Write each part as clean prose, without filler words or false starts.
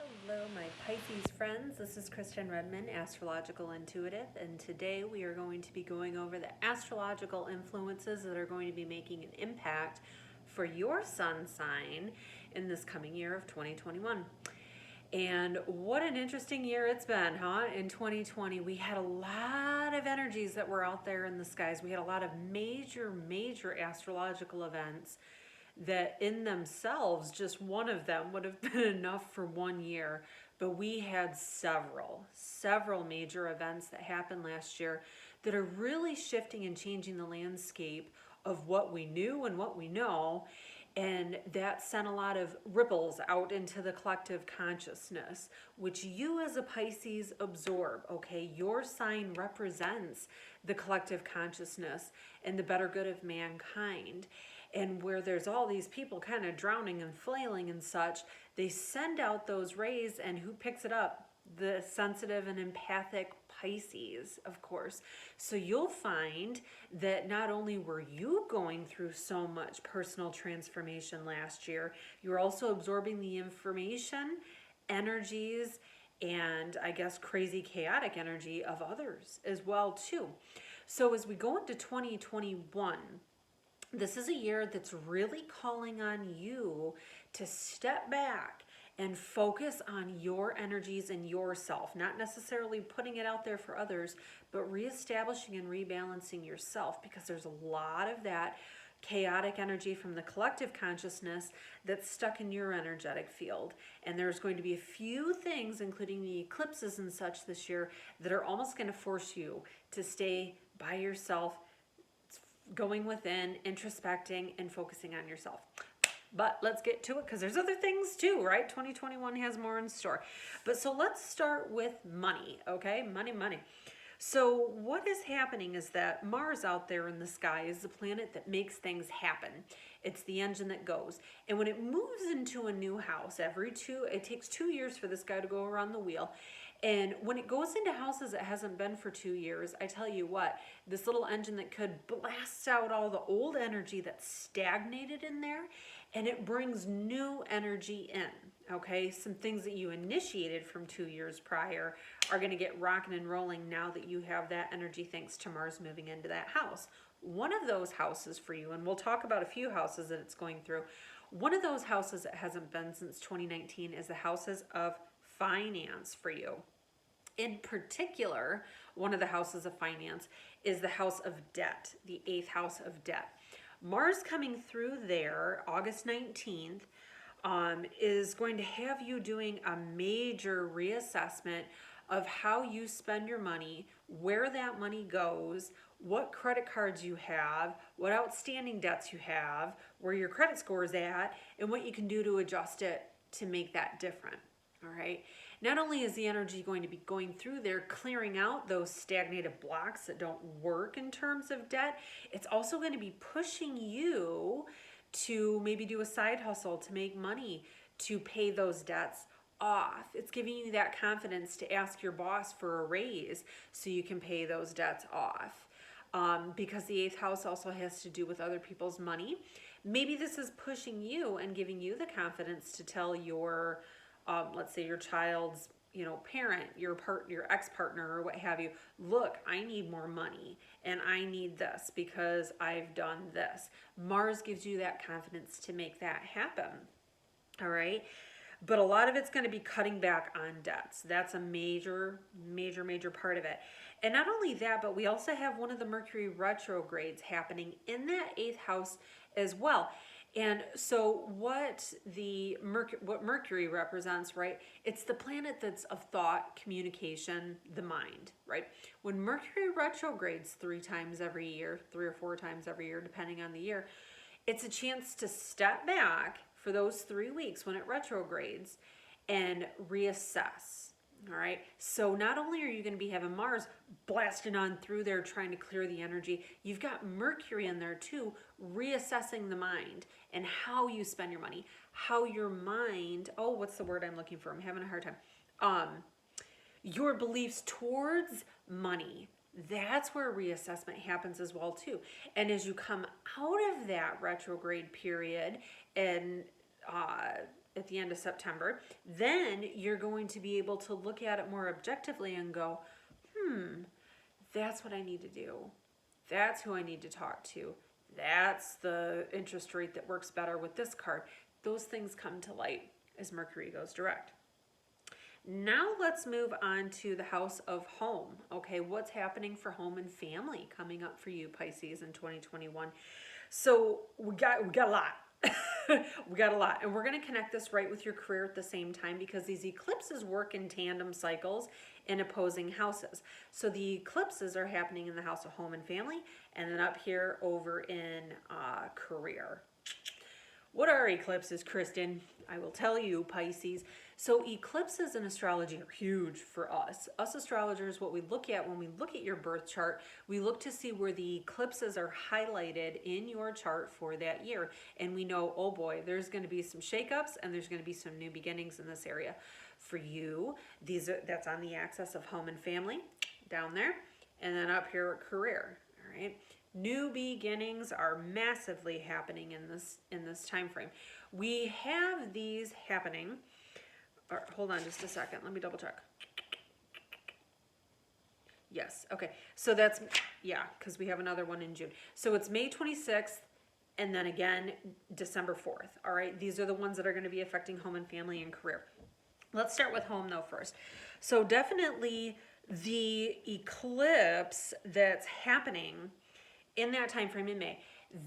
Hello, my Pisces friends. This is Kristen Redman, Astrological Intuitive, and today we are going to be going over the astrological influences that are going to be making an impact for your sun sign in this coming year of 2021. And what an interesting year it's been, huh? In 2020, we had a lot of energies that were out there in the skies. We had a lot of major astrological events that in themselves, just one of them would have been enough for 1 year. But we had several major events that happened last year that are really shifting and changing the landscape of what we knew and what we know. And that sent a lot of ripples out into the collective consciousness, which you as a Pisces absorb, okay? Your sign represents the collective consciousness and the better good of mankind. And where there's all these people kind of drowning and flailing and such, they send out those rays, and who picks it up? The sensitive and empathic Pisces, of course. So you'll find that not only were you going through so much personal transformation last year, you're also absorbing the information, energies, and I guess crazy chaotic energy of others as well too. So as we go into 2021, this is a year that's really calling on you to step back and focus on your energies and yourself, not necessarily putting it out there for others, but reestablishing and rebalancing yourself, because there's a lot of that chaotic energy from the collective consciousness that's stuck in your energetic field. And there's going to be a few things, including the eclipses and such this year, that are almost going to force you to stay by yourself, going within, introspecting, and focusing on yourself. But let's get to it, because there's other things too, right? 2021 has more in store. But so let's start with money, okay? Money. So what is happening is that Mars out there in the sky is the planet that makes things happen. It's the engine that goes. And when it moves into a new house, it takes 2 years for this guy to go around the wheel. And when it goes into houses it hasn't been for 2 years, I tell you what, this little engine that could blasts out all the old energy that's stagnated in there, and it brings new energy in, okay? Some things that you initiated from 2 years prior are going to get rocking and rolling now that you have that energy thanks to Mars moving into that house. One of those houses for you, and we'll talk about a few houses that it's going through, one of those houses that hasn't been since 2019 is the houses of finance for you. In particular, one of the houses of finance is the house of debt, the 8th house of debt. Mars coming through there, August 19th, is going to have you doing a major reassessment of how you spend your money, where that money goes, what credit cards you have, what outstanding debts you have, where your credit score is at, and what you can do to adjust it to make that different. All right. Not only is the energy going to be going through there, clearing out those stagnated blocks that don't work in terms of debt, it's also going to be pushing you to maybe do a side hustle to make money to pay those debts off. It's giving you that confidence to ask your boss for a raise so you can pay those debts off. Because the 8th house also has to do with other people's money. Maybe this is pushing you and giving you the confidence to tell your let's say your child's, parent, your ex-partner or what have you, look, I need more money and I need this because I've done this. Mars gives you that confidence to make that happen. All right. But a lot of it's going to be cutting back on debts. That's a major part of it. And not only that, but we also have one of the Mercury retrogrades happening in that 8th house as well. And so what Mercury represents, right? It's the planet that's of thought, communication, the mind, right? When Mercury retrogrades 3 times every year, 3 or 4 times every year, depending on the year, it's a chance to step back for those 3 weeks when it retrogrades and reassess. All right. So not only are you going to be having Mars blasting on through there trying to clear the energy, you've got Mercury in there too, reassessing the mind and how you spend your money, how your mind, what's the word I'm looking for? I'm having a hard time. Your beliefs towards money. That's where reassessment happens as well too. And as you come out of that retrograde period and at the end of September, then you're going to be able to look at it more objectively and go, that's what I need to do. That's who I need to talk to. That's the interest rate that works better with this card. Those things come to light as Mercury goes direct. Now let's move on to the house of home. Okay, what's happening for home and family coming up for you, Pisces, in 2021? So we got a lot. We got a lot, and we're going to connect this right with your career at the same time, because these eclipses work in tandem cycles in opposing houses. So the eclipses are happening in the house of home and family, and then up here over in career. What are eclipses, Kristen? I will tell you, Pisces. So eclipses in astrology are huge for us. Us astrologers, what we look at when we look at your birth chart, we look to see where the eclipses are highlighted in your chart for that year. And we know, oh boy, there's going to be some shakeups and there's going to be some new beginnings in this area. For you, that's on the axis of home and family, down there. And then up here at career, all right? New beginnings are massively happening in this time frame. We have these happening. Hold on just a second. Let me double check. Yes. Okay. So that's, yeah, because we have another one in June. So it's May 26th and then again December 4th. All right. These are the ones that are going to be affecting home and family and career. Let's start with home though first. So definitely the eclipse that's happening in that time frame in May,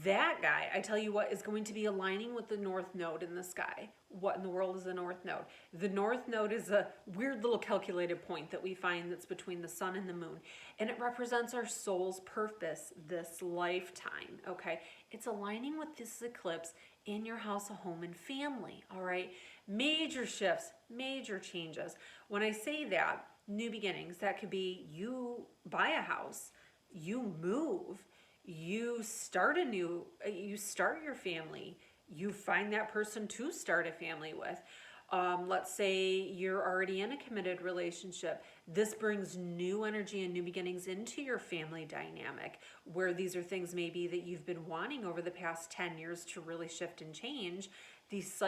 that guy, I tell you what, is going to be aligning with the North Node in the sky. What in the world is a North Node? The North Node is a weird little calculated point that we find that's between the sun and the moon. And it represents our soul's purpose this lifetime, okay? It's aligning with this eclipse in your house of home and family, all right? Major shifts, major changes. When I say that, new beginnings, that could be you buy a house, you move, you start your family, you find that person to start a family with. Let's say you're already in a committed relationship. This brings new energy and new beginnings into your family dynamic, where these are things maybe that you've been wanting over the past 10 years to really shift and change. These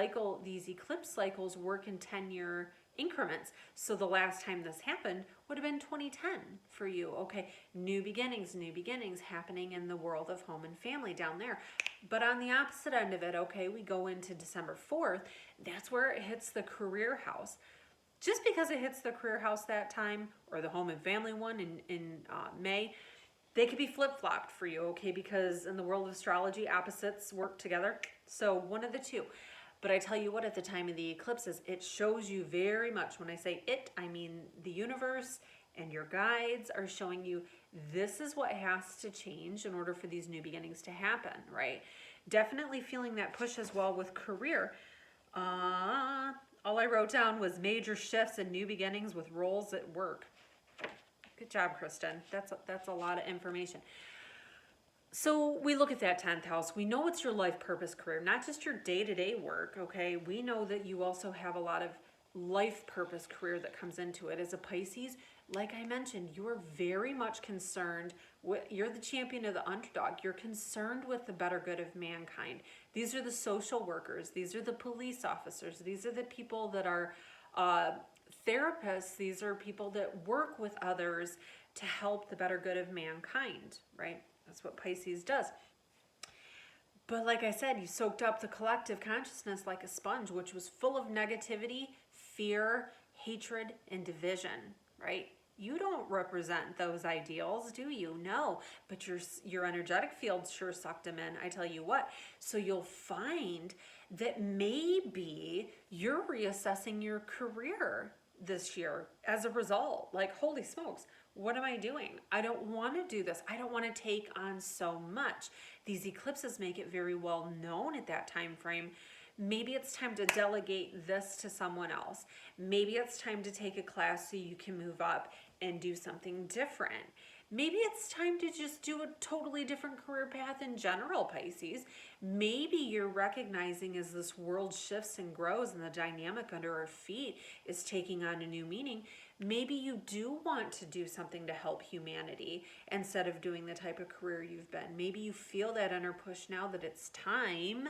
eclipse cycles work in 10-year increments. So the last time this happened would have been 2010 for you. Okay, new beginnings happening in the world of home and family down there. But on the opposite end of it, okay, we go into December 4th. That's where it hits the career house. Just because it hits the career house that time, or the home and family one in May, they could be flip-flopped for you, okay? Because in the world of astrology, opposites work together. So one of the two. But I tell you what, at the time of the eclipses, it shows you very much. When I say it, I mean the universe and your guides are showing you this is what has to change in order for these new beginnings to happen, right? Definitely feeling that push as well with career. All I wrote down was major shifts and new beginnings with roles at work. Good job, Kristen. That's a lot of information. So we look at that 10th house. We know it's your life purpose career, not just your day-to-day work, okay? We know that you also have a lot of life purpose career that comes into it. As a Pisces, like I mentioned, you're very much concerned with, you're the champion of the underdog. You're concerned with the better good of mankind. These are the social workers. These are the police officers. These are the people that are therapists. These are people that work with others to help the better good of mankind, right? That's what Pisces does. But like I said, you soaked up the collective consciousness like a sponge, which was full of negativity, fear, hatred, and division, right? You don't represent those ideals, do you? No, but your energetic field sure sucked them in, I tell you what. So you'll find that maybe you're reassessing your career this year as a result. Like, holy smokes, what am I doing? I don't want to do this. I don't want to take on so much. These eclipses make it very well known at that time frame. Maybe it's time to delegate this to someone else. Maybe it's time to take a class so you can move up and do something different. Maybe it's time to just do a totally different career path in general, Pisces. Maybe you're recognizing as this world shifts and grows and the dynamic under our feet is taking on a new meaning. Maybe you do want to do something to help humanity instead of doing the type of career you've been. Maybe you feel that inner push now that it's time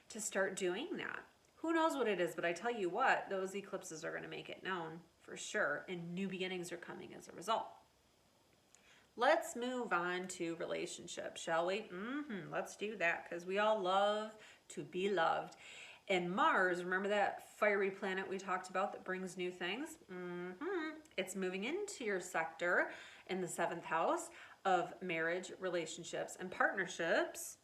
to start doing that. Who knows what it is, but I tell you what, those eclipses are going to make it known for sure, and new beginnings are coming as a result. Let's move on to relationships, shall we? Let's do that, because we all love to be loved. And Mars, remember that fiery planet we talked about that brings new things? It's moving into your sector in the 7th house of marriage, relationships, and partnerships.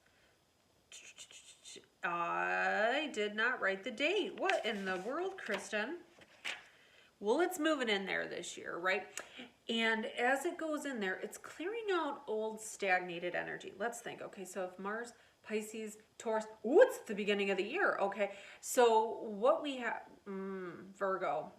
I did not write the date. What in the world, Kristen? Well, it's moving in there this year, right? And as it goes in there, it's clearing out old stagnated energy. Let's think. Okay, so if Mars, Pisces, Taurus, ooh, it's the beginning of the year. Okay, so what we have, Virgo.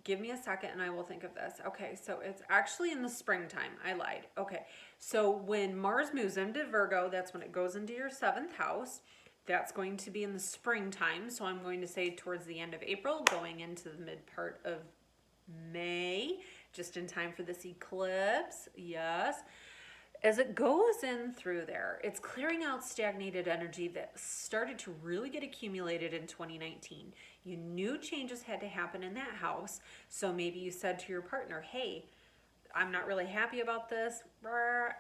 Give me a second and I will think of this. Okay, so it's actually in the springtime. I lied. Okay, so when Mars moves into Virgo, that's when it goes into your 7th house. That's going to be in the springtime. So I'm going to say towards the end of April, going into the mid part of May, just in time for this eclipse. Yes. As it goes in through there, it's clearing out stagnated energy that started to really get accumulated in 2019. You knew changes had to happen in that house. So maybe you said to your partner, hey, I'm not really happy about this,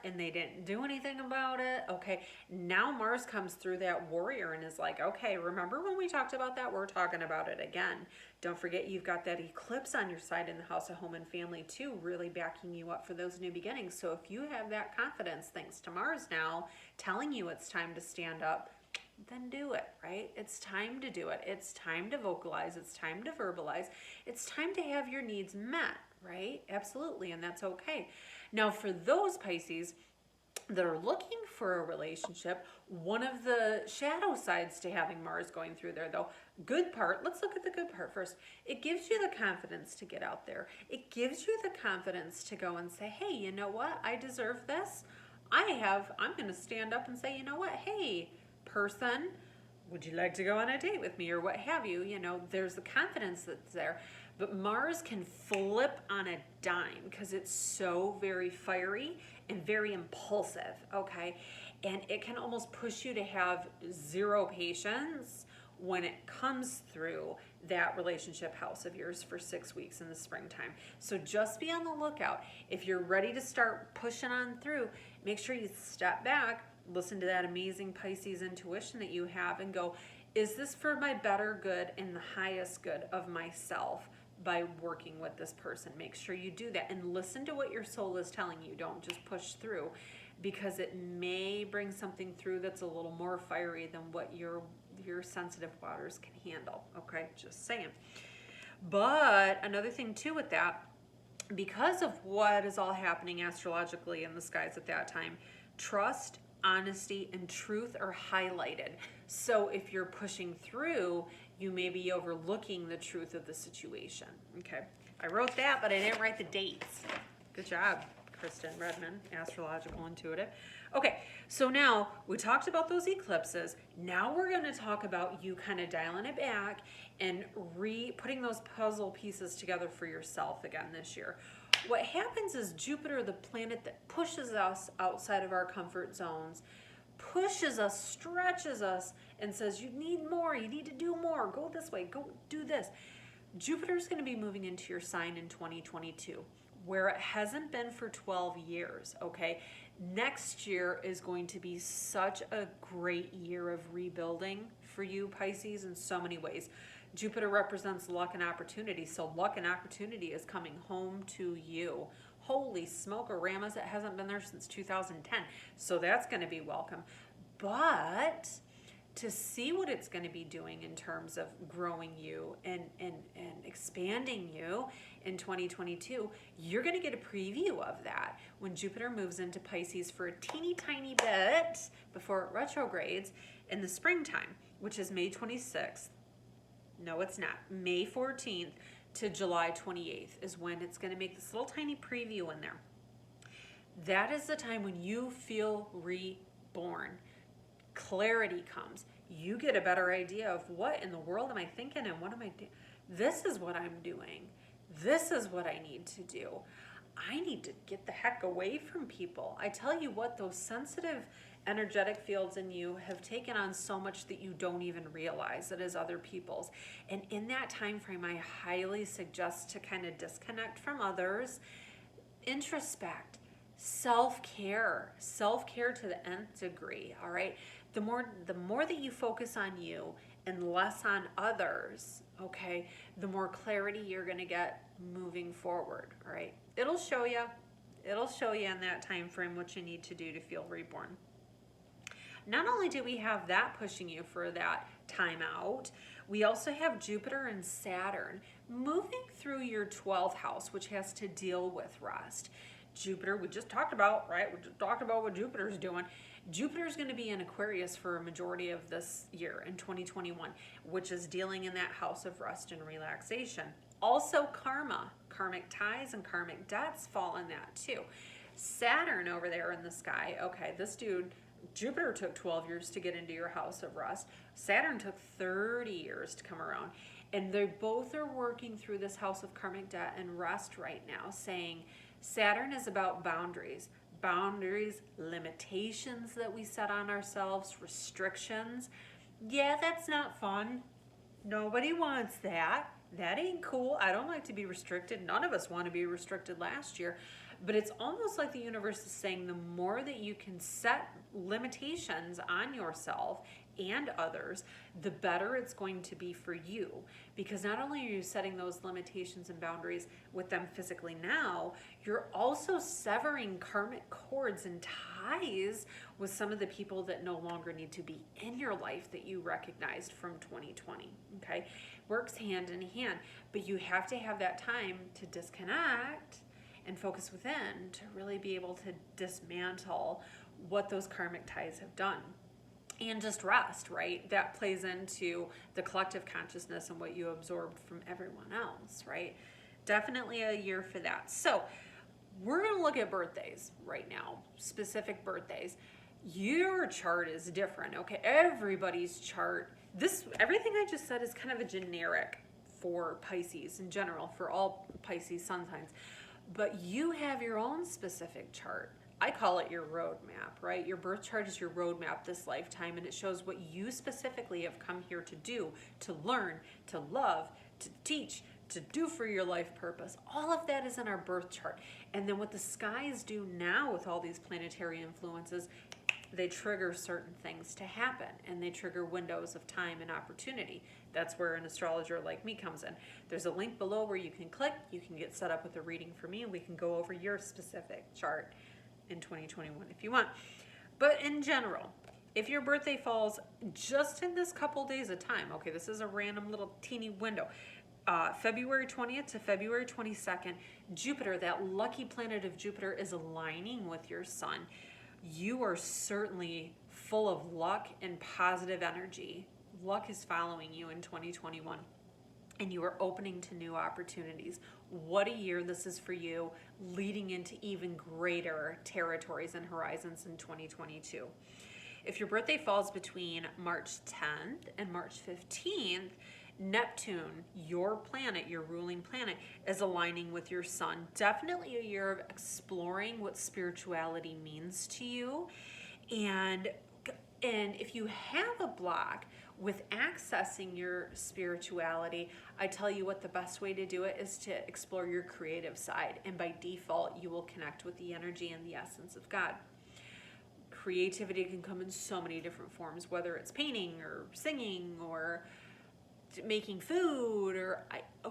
and they didn't do anything about it. Okay, now Mars comes through that warrior and is like, okay, remember when we talked about that? We're talking about it again. Don't forget you've got that eclipse on your side in the house of home and family too, really backing you up for those new beginnings. So if you have that confidence, thanks to Mars now, telling you it's time to stand up, then do it, right? It's time to do it. It's time to vocalize. It's time to verbalize. It's time to have your needs met, right? Absolutely, and that's okay. Now, for those Pisces that are looking for a relationship, one of the shadow sides to having Mars going through there, though, good part, let's look at the good part first. It gives you the confidence to get out there. It gives you the confidence to go and say, hey, you know what? I deserve this. I'm going to stand up and say, you know what? Hey, person, would you like to go on a date with me or what have you? You know, there's the confidence that's there. But Mars can flip on a dime because it's so very fiery and very impulsive, okay? And it can almost push you to have zero patience when it comes through that relationship house of yours for 6 weeks in the springtime. So just be on the lookout. If you're ready to start pushing on through, make sure you step back, listen to that amazing Pisces intuition that you have and go, is this for my better good and the highest good of myself by working with this person? Make sure you do that and listen to what your soul is telling you. Don't just push through, because it may bring something through that's a little more fiery than what your sensitive waters can handle. Okay, just saying. But another thing too with that, because of what is all happening astrologically in the skies at that time, trust, honesty, and truth are highlighted. So if you're pushing through, you may be overlooking the truth of the situation. Okay, I wrote that, but I didn't write the dates. Good job, Kristen Redman, Astrological Intuitive. Okay, so now we talked about those eclipses. Now we're going to talk about you kind of dialing it back and putting those puzzle pieces together for yourself again this year. What happens is Jupiter, the planet that pushes us outside of our comfort zones, pushes us, stretches us, and says, you need more, you need to do more, go this way, go do this. Jupiter's going to be moving into your sign in 2022, where it hasn't been for 12 years, okay? Next year is going to be such a great year of rebuilding for you, Pisces, in so many ways. Jupiter represents luck and opportunity, so luck and opportunity is coming home to you. Holy smoke-a-ramas, it hasn't been there since 2010, so that's going to be welcome. But to see what it's going to be doing in terms of growing you and expanding you in 2022, you're going to get a preview of that when Jupiter moves into Pisces for a teeny tiny bit before it retrogrades in the springtime, which is May 26th. No, it's not. May 14th to July 28th is when it's going to make this little tiny preview in there. That is the time when you feel reborn. Clarity comes. You get a better idea of what in the world am I thinking and what am I doing? This is what I'm doing. This is what I need to do. I need to get the heck away from people. I tell you what, those sensitive energetic fields in you have taken on so much that you don't even realize that is other people's. And in that time frame, I highly suggest to kind of disconnect from others, introspect, self-care to the nth degree. All right, the more that you focus on you and less on others, okay, the more clarity you're going to get moving forward. All right, it'll show you in that time frame what you need to do to feel reborn. Not only do we have that pushing you for that time out, we also have Jupiter and Saturn moving through your 12th house, which has to deal with rest. Jupiter, we just talked about, right? We just talked about what Jupiter's doing. Jupiter's going to be in Aquarius for a majority of this year in 2021, which is dealing in that house of rest and relaxation. Also karma, karmic ties and karmic debts fall in that too. Saturn over there in the sky, okay, this dude, Jupiter took 12 years to get into your house of rest. Saturn took 30 years to come around. And they both are working through this house of karmic debt and rest right now, saying Saturn is about boundaries, limitations that we set on ourselves, restrictions. Yeah, that's not fun. Nobody wants that. That ain't cool. I don't like to be restricted. None of us want to be restricted last year. But it's almost like the universe is saying the more that you can set limitations on yourself and others, the better it's going to be for you. Because not only are you setting those limitations and boundaries with them physically now, you're also severing karmic cords and ties with some of the people that no longer need to be in your life that you recognized from 2020, okay? Works hand in hand, but you have to have that time to disconnect and focus within to really be able to dismantle what those karmic ties have done. And just rest, right? That plays into the collective consciousness and what you absorbed from everyone else, right? Definitely a year for that. So we're going to look at birthdays right now, specific birthdays. Your chart is different, okay? Everybody's chart, everything I just said is kind of a generic for Pisces in general, for all Pisces sun signs. But you have your own specific chart. I call it your roadmap, right? Your birth chart is your roadmap this lifetime, and it shows what you specifically have come here to do, to learn, to love, to teach, to do for your life purpose. All of that is in our birth chart. And then what the skies do now with all these planetary influences, they trigger certain things to happen, and they trigger windows of time and opportunity. That's where an astrologer like me comes in. There's a link below where you can click, you can get set up with a reading for me, and we can go over your specific chart in 2021 if you want. But in general, if your birthday falls just in this couple days of time, okay, this is a random little teeny window, February 20th to February 22nd, Jupiter, that lucky planet of Jupiter, is aligning with your sun. You are certainly full of luck and positive energy. Luck is following you in 2021, and you are opening to new opportunities. What a year this is for you, leading into even greater territories and horizons in 2022. If your birthday falls between March 10th and March 15th, Neptune, your planet, your ruling planet, is aligning with your sun. Definitely a year of exploring what spirituality means to you. And if you have a block with accessing your spirituality, I tell you what, the best way to do it is to explore your creative side. And by default, you will connect with the energy and the essence of God. Creativity can come in so many different forms, whether it's painting or singing or making food or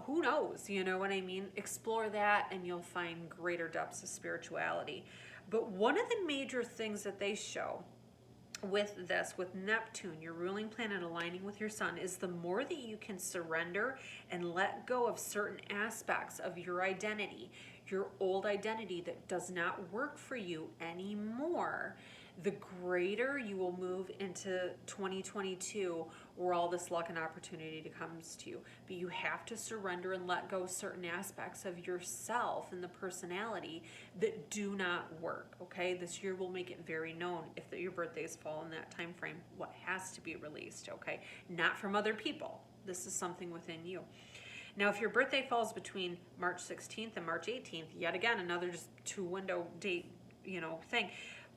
who knows, you know what I mean? Explore that and you'll find greater depths of spirituality. But one of the major things that they show with Neptune, your ruling planet aligning with your sun, is the more that you can surrender and let go of certain aspects of your identity, your old identity that does not work for you anymore, the greater you will move into 2022, where all this luck and opportunity comes to you. But you have to surrender and let go certain aspects of yourself and the personality that do not work, okay? This year will make it very known if your birthdays fall in that time frame, what has to be released, okay? Not from other people. This is something within you. Now, if your birthday falls between March 16th and March 18th, yet again, another just 2 window date, thing.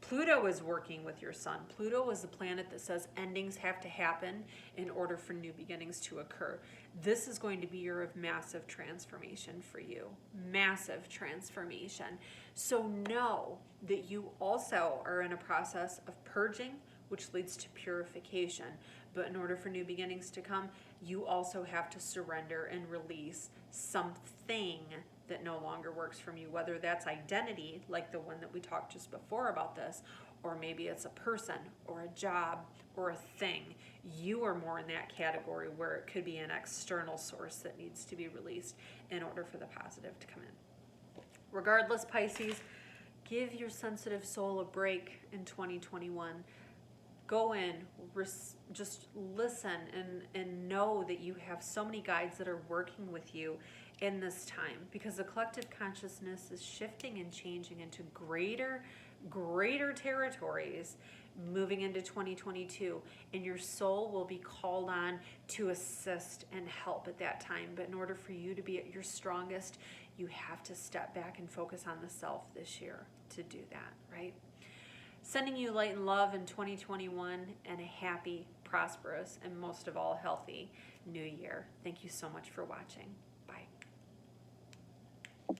Pluto is working with your sun. Pluto is the planet that says endings have to happen in order for new beginnings to occur. This is going to be a year of massive transformation for you. Massive transformation. So know that you also are in a process of purging, which leads to purification. But in order for new beginnings to come, you also have to surrender and release something that no longer works from you, whether that's identity, like the one that we talked just before about this, or maybe it's a person or a job or a thing. You are more in that category where it could be an external source that needs to be released in order for the positive to come in. Regardless, Pisces, give your sensitive soul a break in 2021. Go in, just listen and know that you have so many guides that are working with you in this time, because the collective consciousness is shifting and changing into greater territories moving into 2022, and your soul will be called on to assist and help at that time. But in order for you to be at your strongest, you have to step back and focus on the self this year to do that, right? Sending you light and love in 2021 and a happy, prosperous, and most of all, healthy new year. Thank you so much for watching. Bye.